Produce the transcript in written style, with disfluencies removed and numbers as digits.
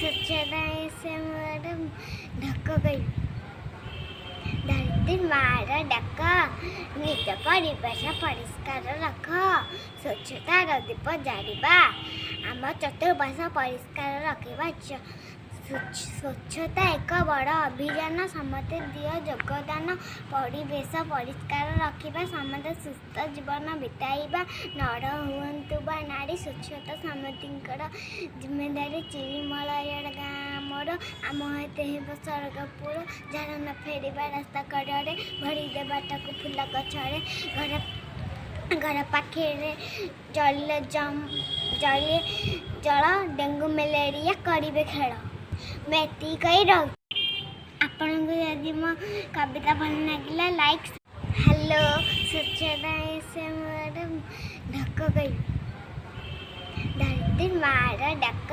स्वच्छता से मोर ढक गई धरती मार डक निज परिवेश परिष्कार रख स्वच्छतार दीप जाड़ा आम चतुर्पाश परिष्कार रखा स्वच्छता एक बड़ अभियान समते दियो योगदान परिवेश परिष्कार रखा समते सुस्थ जीवन बिताइबा नर हुंतु बा नारी स्वच्छता समितर जिम्मेदारी चिरीमलय गाँवर आम हेते स्वर्गपुर झाड़ न फेरवा रास्ता कड़े भरी देवाटा को फूल गछरे घर पाखे जल डेंगू मलेरिया करेंगे खेल मैं कही आपन को यदि मो कविता भल लगे लाइक हेलो स्वच्छता से मोर ढक गई धरती मार डक